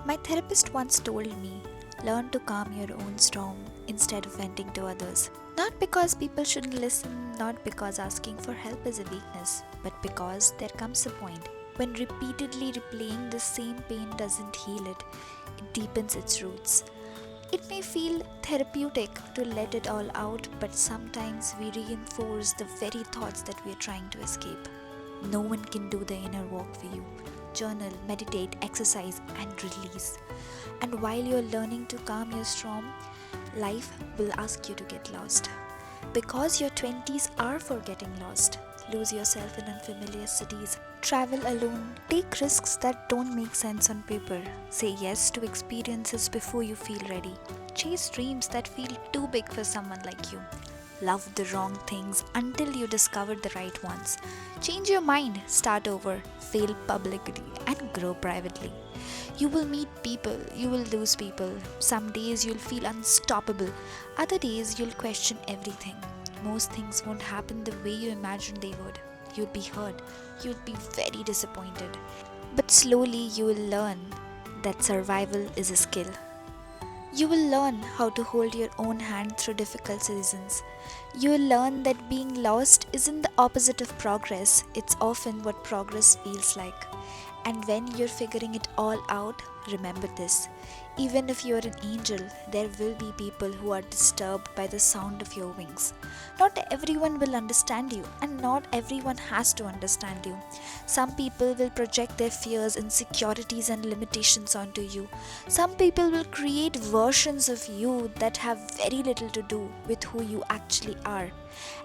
My therapist once told me, learn to calm your own storm instead of venting to others. Not because people shouldn't listen, not because asking for help is a weakness, but because there comes a point when repeatedly replaying the same pain doesn't heal it, it deepens its roots. It may feel therapeutic to let it all out, but sometimes we reinforce the very thoughts that we are trying to escape. No one can do the inner work for you. Journal, meditate, exercise, and release. And while you're learning to calm your storm, life will ask you to get lost. Because your 20s are for getting lost. Lose yourself in unfamiliar cities. Travel alone. Take risks that don't make sense on paper. Say yes to experiences before you feel ready. Chase dreams that feel too big for someone like you. Love the wrong things until you discover the right ones. Change your mind, start over, fail publicly, and grow privately. You will meet people, you will lose people. Some days you'll feel unstoppable, other days you'll question everything. Most things won't happen the way you imagined they would. You'll be hurt, you'll be very disappointed. But slowly you will learn that survival is a skill. You will learn how to hold your own hand through difficult seasons. You will learn that being lost isn't the opposite of progress, it's often what progress feels like. And when you're figuring it all out, remember this. Even if you're an angel, there will be people who are disturbed by the sound of your wings. Not everyone will understand you, and not everyone has to understand you. Some people will project their fears, insecurities, and limitations onto you. Some people will create versions of you that have very little to do with who you actually are.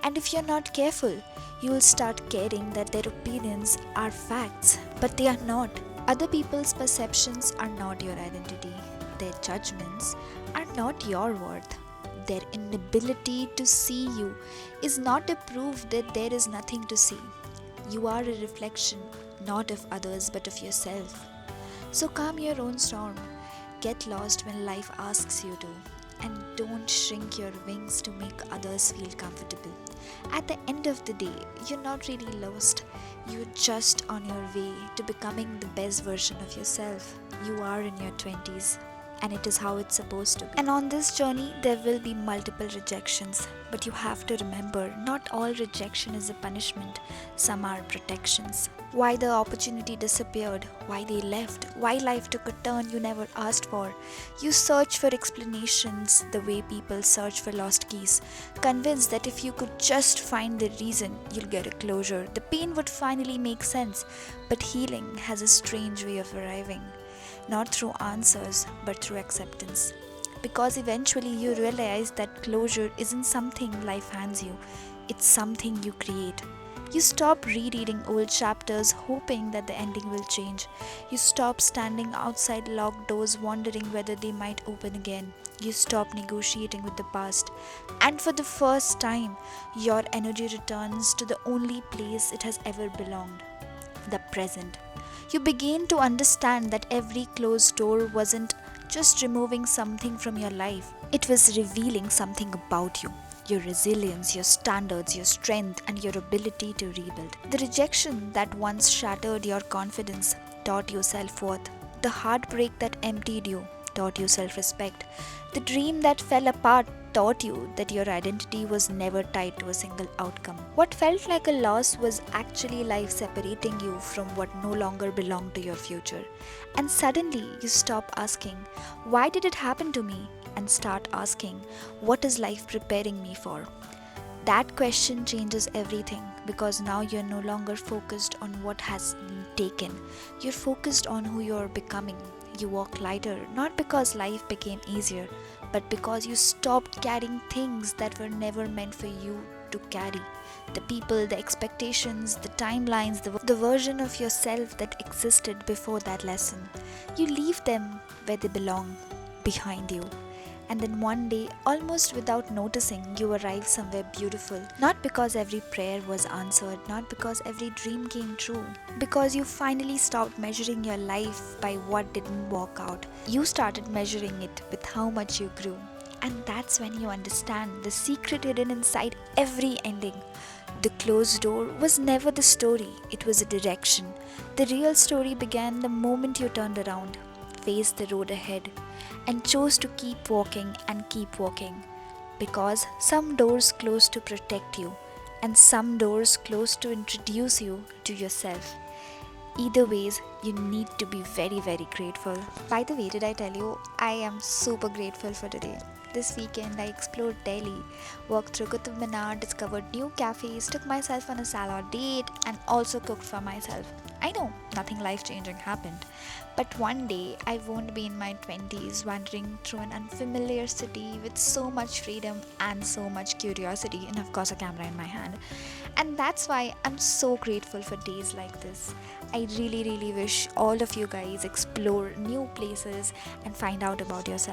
And if you're not careful, you will start caring that their opinions are facts, but they are not. Other people's perceptions are not your identity. Their judgments are not your worth. Their inability to see you is not a proof that there is nothing to see. You are a reflection, not of others but of yourself. So calm your own storm. Get lost when life asks you to. And don't shrink your wings to make others feel comfortable. At the end of the day, you're not really lost. You're just on your way to becoming the best version of yourself. You are in your 20s, and it is how it's supposed to be. And on this journey, there will be multiple rejections. But you have to remember, not all rejection is a punishment. Some are protections. Why the opportunity disappeared, why they left, why life took a turn you never asked for. You search for explanations the way people search for lost keys, convinced that if you could just find the reason, you'll get a closure. The pain would finally make sense. But healing has a strange way of arriving. Not through answers, but through acceptance. Because eventually you realize that closure isn't something life hands you, it's something you create. You stop rereading old chapters hoping that the ending will change. You stop standing outside locked doors wondering whether they might open again. You stop negotiating with the past. And for the first time, your energy returns to the only place it has ever belonged, the present. You begin to understand that every closed door wasn't just removing something from your life, it was revealing something about you. Your resilience, your standards, your strength, and your ability to rebuild. The rejection that once shattered your confidence taught you self-worth. The heartbreak that emptied you taught you self-respect. The dream that fell apart taught you that your identity was never tied to a single outcome. What felt like a loss was actually life separating you from what no longer belonged to your future. And suddenly you stop asking, why did it happen to me? And start asking, what is life preparing me for? That question changes everything, because now you're no longer focused on what has been taken. You're focused on who you're becoming. You walk lighter, not because life became easier, but because you stopped carrying things that were never meant for you to carry. The people, the expectations, the timelines, the version of yourself that existed before that lesson. You leave them where they belong, behind you. And then one day, almost without noticing, you arrive somewhere beautiful. Not because every prayer was answered, not because every dream came true, because you finally stopped measuring your life by what didn't work out. You started measuring it with how much you grew. And that's when you understand the secret hidden inside every ending. The closed door was never the story, it was a direction. The real story began the moment you turned around. faced the road ahead and chose to keep walking and keep walking. Because some doors close to protect you, and some doors close to introduce you to yourself. Either ways, you need to be very, very grateful. By the way, did I tell you I am super grateful for today? This weekend, I explored Delhi, walked through Qutub Minar, discovered new cafes, took myself on a salad date, and also cooked for myself. I know nothing life changing happened, but one day I won't be in my 20s wandering through an unfamiliar city with so much freedom and so much curiosity, and of course, a camera in my hand. And that's why I'm so grateful for days like this. I really, really wish all of you guys explore new places and find out about yourself.